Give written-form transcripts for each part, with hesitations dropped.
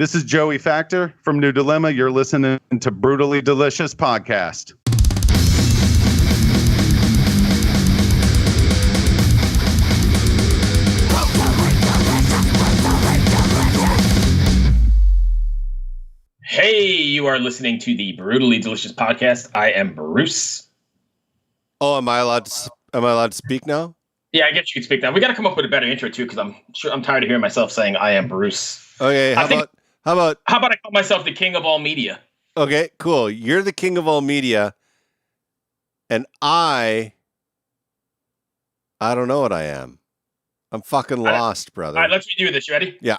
This is Joey Factor from New Dilemma. You're listening to Brutally Delicious Podcast. Hey, you are listening to the Brutally Delicious Podcast. I am Bruce. Oh, am I allowed to speak now? Yeah, I guess you can speak now. We got to come up with a better intro too, because I'm tired of hearing myself saying I am Bruce. Okay, how about I call myself the king of all media? Okay, cool. You're the king of all media, and I don't know what I am. I'm fucking lost, brother. All right, let's redo this. You ready? Yeah.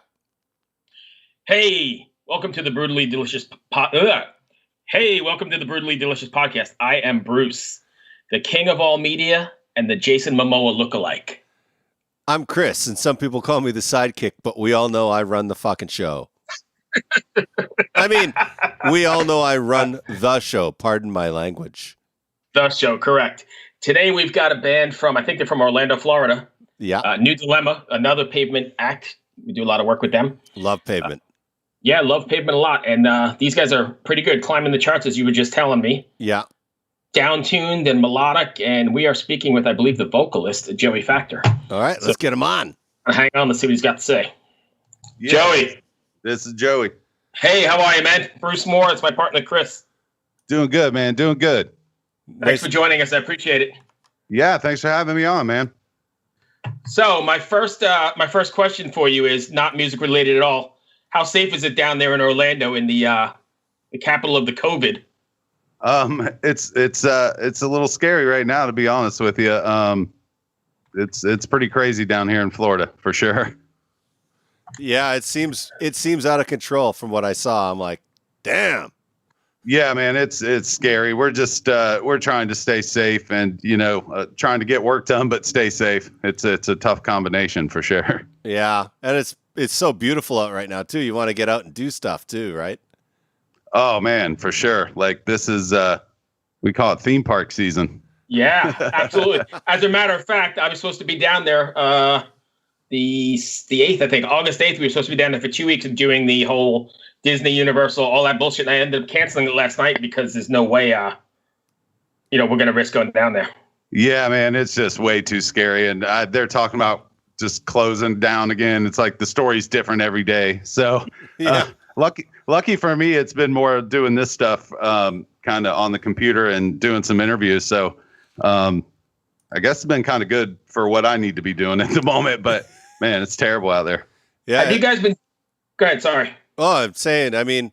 Hey, welcome to the Brutally Delicious welcome to the Brutally Delicious Podcast. I am Bruce, the king of all media and the Jason Momoa lookalike. I'm Chris, and some people call me the sidekick, but we all know I run the fucking show. I mean, we all know I run the show. Pardon my language. The show, correct. Today we've got a band from, I think they're from Orlando, Florida. Yeah. New Dilemma, another Pavement act. We do a lot of work with them. Love Pavement. Yeah, love Pavement a lot. And these guys are pretty good, climbing the charts, as you were just telling me. Yeah. Down-tuned and melodic. And we are speaking with, I believe, the vocalist, Joey Factor. All right, let's get him on. Hang on, let's see what he's got to say. Yeah. Joey. This is Joey. Hey, how are you, man? Bruce Moore, it's my partner, Chris. Doing good, man. Doing good. Thanks for joining us. I appreciate it. Yeah, thanks for having me on, man. So my first question for you is not music related at all. How safe is it down there in Orlando, in the capital of the COVID? It's a little scary right now, to be honest with you. It's pretty crazy down here in Florida, for sure. Yeah, it seems out of control from what I saw. I'm like, damn. Yeah, man, it's scary. We're just we're trying to stay safe and trying to get work done, but stay safe. It's a tough combination for sure. Yeah, and it's so beautiful out right now too. You want to get out and do stuff too, right? Oh man, for sure. Like this is we call it theme park season. Yeah, absolutely. As a matter of fact, I was supposed to be down there the 8th, I think, August 8th. We were supposed to be down there for 2 weeks and doing the whole Disney, Universal, all that bullshit. And I ended up canceling it last night because there's no way, we're going to risk going down there. Yeah, man, it's just way too scary. And they're talking about just closing down again. It's like the story's different every day. So Yeah. Lucky for me, it's been more doing this stuff kind of on the computer and doing some interviews. So I guess it's been kind of good for what I need to be doing at the moment. But, man, it's terrible out there. Yeah. Have you guys been – go ahead, sorry. Oh, I'm saying, I mean,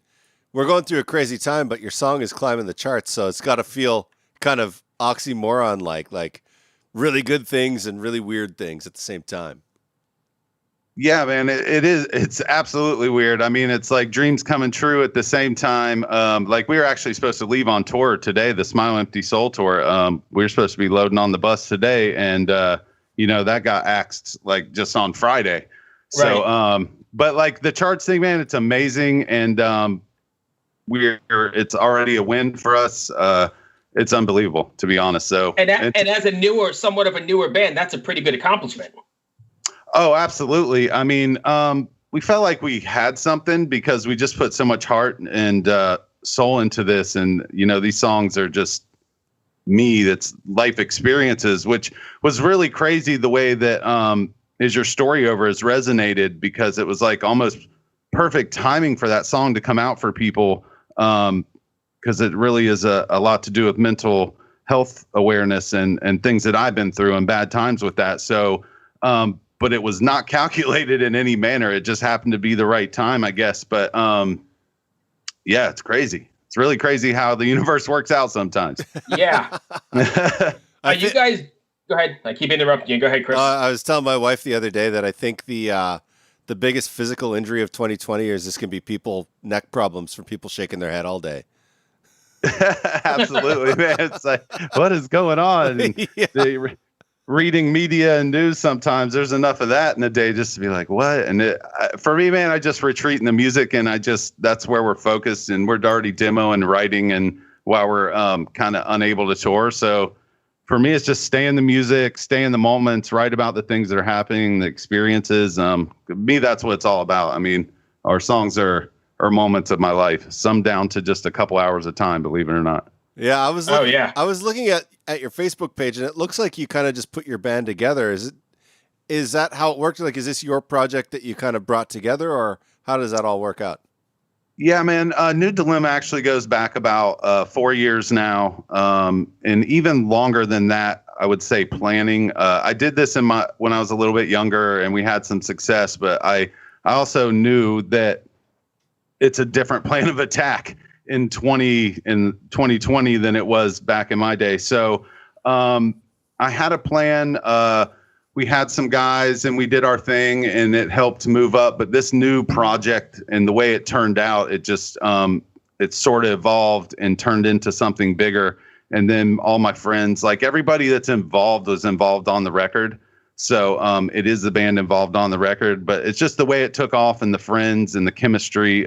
we're going through a crazy time, but your song is climbing the charts. So it's got to feel kind of oxymoron-like really good things and really weird things at the same time. Yeah, man, it is. It's absolutely weird. I mean, it's like dreams coming true at the same time. Like we were actually supposed to leave on tour today, the Smile Empty Soul tour. We were supposed to be loading on the bus today, and that got axed like just on Friday. Right. So, but like the charts thing, man, it's amazing, and it's already a win for us. It's unbelievable, to be honest. So, and as somewhat of a newer band, that's a pretty good accomplishment. Oh, absolutely. I mean, we felt like we had something because we just put so much heart and soul into this. And, these songs are just me. That's life experiences, which was really crazy the way that Is Your Story Over has resonated, because it was like almost perfect timing for that song to come out for people, because it really is a lot to do with mental health awareness and things that I've been through and bad times with that. So, but it was not calculated in any manner. It just happened to be the right time, I guess. But yeah, it's crazy. It's really crazy how the universe works out sometimes. Yeah. You guys, go ahead. I keep interrupting you. Go ahead, Chris. I was telling my wife the other day that I think the biggest physical injury of 2020 is this can be neck problems from people shaking their head all day. Absolutely, man. It's like, what is going on? And Yeah. Reading media and news, sometimes there's enough of that in a day just to be like, what? And for me, man, I just retreat in the music, and that's where we're focused, and we're already demoing, writing, and while we're kind of unable to tour. So for me, it's just stay in the music, stay in the moments, write about the things that are happening, the experiences. Me, that's what it's all about. I mean, our songs are or moments of my life, some down to just a couple hours of time, believe it or not. Yeah, I was looking at your Facebook page, and it looks like you kind of just put your band together. Is that how it worked? Like, is this your project that you kind of brought together, or how does that all work out? Yeah, man. New Dilemma actually goes back about 4 years now, and even longer than that. I would say planning. I did this when I was a little bit younger, and we had some success. But I also knew that it's a different plan of attack in 2020 than it was back in my day. So I had a plan. We had some guys and we did our thing and it helped move up. But this new project and the way it turned out, it just it sort of evolved and turned into something bigger. And then all my friends, like everybody that's involved was involved on the record. So it is the band involved on the record, but it's just the way it took off and the friends and the chemistry.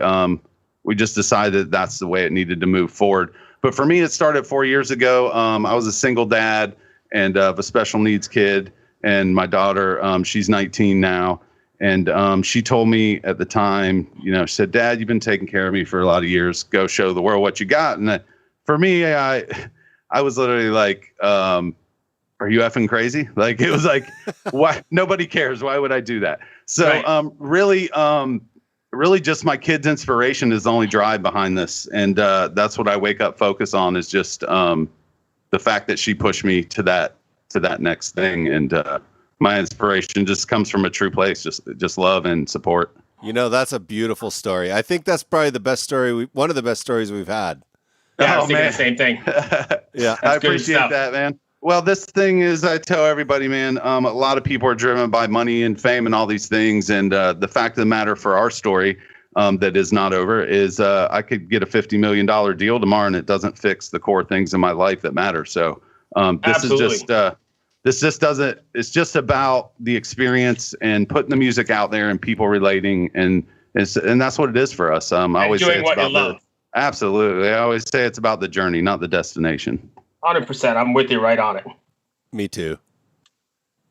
We just decided that's the way it needed to move forward. But for me, it started 4 years ago. I was a single dad and of a special needs kid. And my daughter, she's 19 now. And she told me at the time, she said, "Dad, you've been taking care of me for a lot of years. Go show the world what you got." And for me, I was literally like, are you effing crazy? Like, it was like, why? Nobody cares. Why would I do that? So right. Really just my kid's inspiration is the only drive behind this. And that's what I wake up focus on is just the fact that she pushed me to that next thing. And my inspiration just comes from a true place, just love and support. That's a beautiful story. I think that's probably the best story. One of the best stories we've had. Yeah, I was thinking the same thing. Yeah, I appreciate that, man. Well, this thing is, I tell everybody, man, a lot of people are driven by money and fame and all these things. And the fact of the matter for our story that is not over is I could get a $50 million deal tomorrow and it doesn't fix the core things in my life that matter. So this it's just about the experience and putting the music out there and people relating. And that's what it is for us. I always say it's about absolutely. I always say it's about the journey, not the destination. 100%. I'm with you right on it. Me too.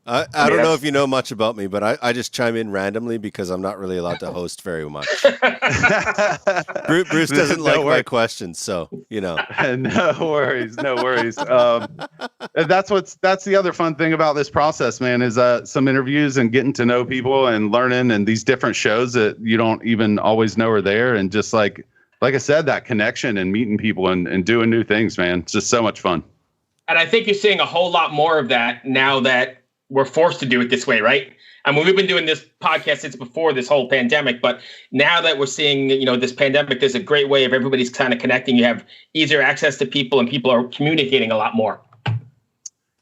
I don't know if you know much about me, but I just chime in randomly because I'm not really allowed to host very much. Bruce doesn't like my questions, so No worries. That's the other fun thing about this process, man, is some interviews and getting to know people and learning and these different shows that you don't even always know are there. And just like I said, that connection and meeting people and doing new things, man. It's just so much fun. And I think you're seeing a whole lot more of that now that we're forced to do it this way, right? I mean, we've been doing this podcast since before this whole pandemic, but now that we're seeing, this pandemic, there's a great way of everybody's kind of connecting. You have easier access to people and people are communicating a lot more.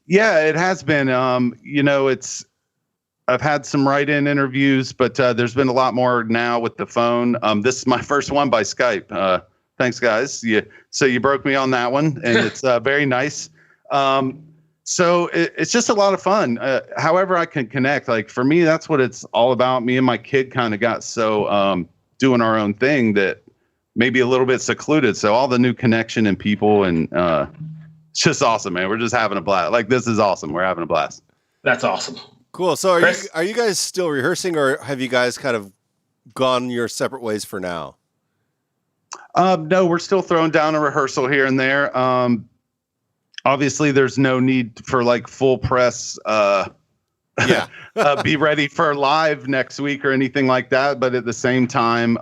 Yeah, it has been. I've had some write-in interviews, but there's been a lot more now with the phone. This is my first one by Skype. Thanks, guys. So you broke me on that one, and it's very nice. So it's just a lot of fun. However I can connect, like for me, that's what it's all about. Me and my kid kind of got so doing our own thing that maybe a little bit secluded. So all the new connection and people and it's just awesome, man. We're just having a blast. Like, this is awesome. We're having a blast. That's awesome. Cool. So are you guys still rehearsing or have you guys kind of gone your separate ways for now? No, we're still throwing down a rehearsal here and there. Obviously, there's no need for like full press. Be ready for live next week or anything like that. But at the same time,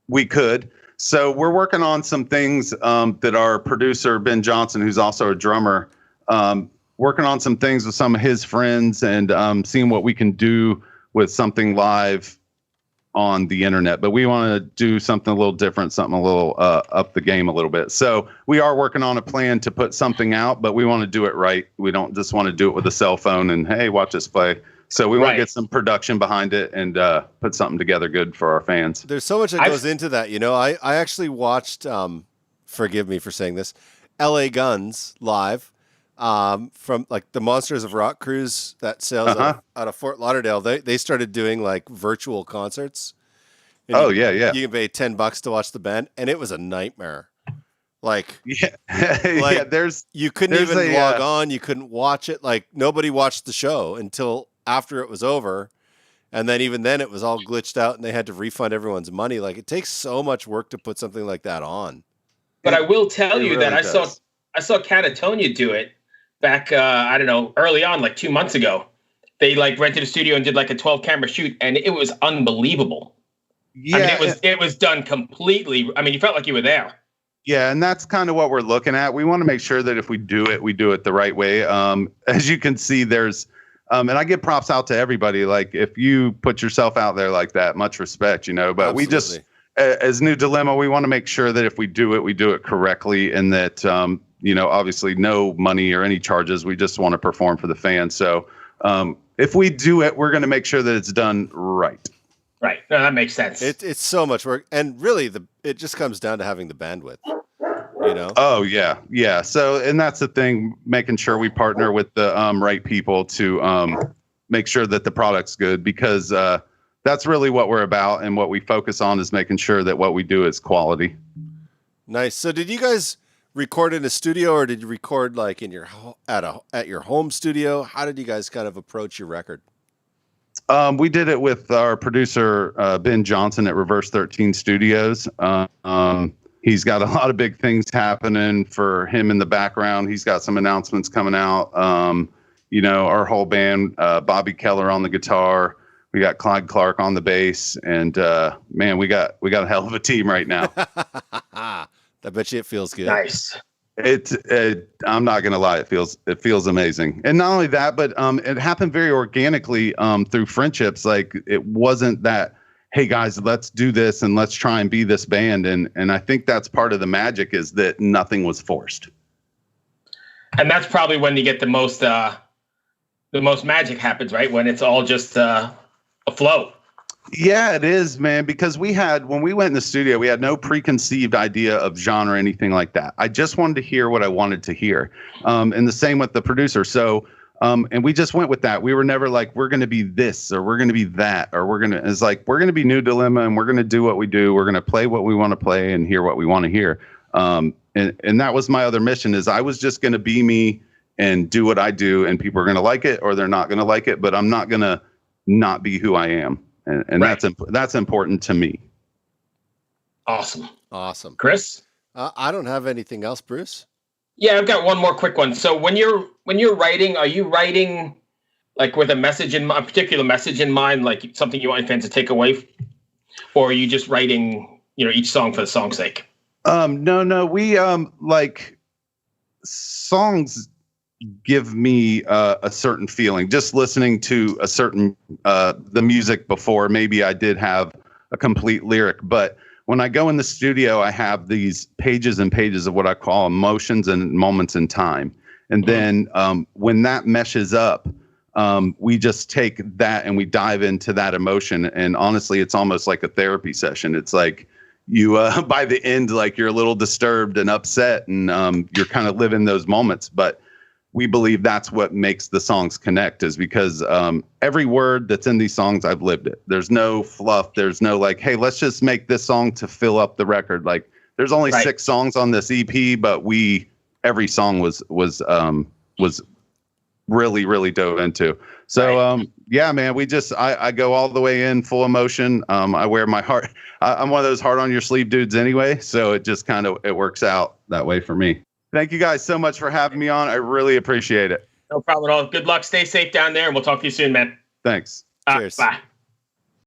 we could. So we're working on some things that our producer, Ben Johnson, who's also a drummer, working on some things with some of his friends and seeing what we can do with something live on the internet. But we want to do something a little different, something a little up the game a little bit. So we are working on a plan to put something out, but we want to do it right. We don't just want to do it with a cell phone and, hey, watch us play. So we want to get some production behind it and put something together good for our fans. There's so much that goes into that. I actually watched, forgive me for saying this, LA Guns live. From like the Monsters of Rock cruise that sails out of Fort Lauderdale. They started doing like virtual concerts. Yeah. You can pay $10 to watch the band, and it was a nightmare. Like, you couldn't even log on. You couldn't watch it. Like, nobody watched the show until after it was over. And then even then it was all glitched out and they had to refund everyone's money. Like it takes so much work to put something like that on. But I will tell you really that does. I saw Catatonia do it back, I don't know, early on, like 2 months ago. They like rented a studio and did like a 12 camera shoot, and it was unbelievable. Yeah, I mean, it was done completely. I mean, you felt like you were there. yeah, and that's kind of what we're looking at. We want to make sure that if we do it the right way. As you can see, there's, and I give props out to everybody. Like if you put yourself out there like that, much respect, you know. But Absolutely. we just, as New Dilemma, we want to make sure that if we do it correctly, and that you know, obviously no money or any charges. We just want to perform for the fans. So if we do it, we're going to make sure that it's done right. Right. No, that makes sense. It's so much work, and really, it just comes down to having the bandwidth. You know. Oh yeah, yeah. So, and that's the thing, making sure we partner with the right people to make sure that the product's good, because that's really what we're about, and what we focus on is making sure that what we do is quality. Nice. So, did you guys record in a studio, or did you record like in your at your home studio? How did you guys kind of approach your record? We did it with our producer Ben Johnson at Reverse 13 Studios. He's got a lot of big things happening for him in the background. He's got some announcements coming out. You know, our whole band, Bobby Keller on the guitar. We got Clyde Clark on the bass, and man, we got a hell of a team right now. I bet you it feels good. Nice. I'm not gonna lie, it feels amazing. And not only that, but it happened very organically through friendships. Like it wasn't that, hey guys, let's do this and let's try and be this band. And I think that's part of the magic, is that nothing was forced. And that's probably when you get the most magic happens, right? When it's all just a flow. Yeah, it is, man, because when we went in the studio, we had no preconceived idea of genre or anything like that. I just wanted to hear what I wanted to hear. And the same with the producer. So, and we just went with that. We were never like, we're going to be this, or we're going to be that, or it's like, we're going to be New Dilemma, and we're going to do what we do. We're going to play what we want to play and hear what we want to hear. And that was my other mission, is I was just going to be me and do what I do, and people are going to like it or they're not going to like it, but I'm not going to not be who I am. And right. that's important to me. Awesome. Chris? I don't have anything else, Bruce. Yeah, I've got one more quick one. So when you're writing, are you writing like with a particular message in mind, like something you want your fans to take away, or are you just writing, you know, each song for the song's sake? No, we like songs give me a certain feeling. Just listening to a certain the music before, maybe I did have a complete lyric, but when I go in the studio, I have these pages and pages of what I call emotions and moments in time. And then when that meshes up, we just take that and we dive into that emotion. And honestly, it's almost like a therapy session. It's like you by the end, like you're a little disturbed and upset, and you're kind of living those moments. But we believe that's what makes the songs connect, is because every word that's in these songs, I've lived it. There's no fluff. There's no like, hey, let's just make this song to fill up the record. Like there's only 6 songs on this EP, but every song was really, really dove into. So, yeah, man, I go all the way in full emotion. I wear my heart. I'm one of those heart on your sleeve dudes anyway. So it just it works out that way for me. Thank you guys so much for having me on. I really appreciate it. No problem at all. Good luck. Stay safe down there, and we'll talk to you soon, man. Thanks. Cheers. Bye.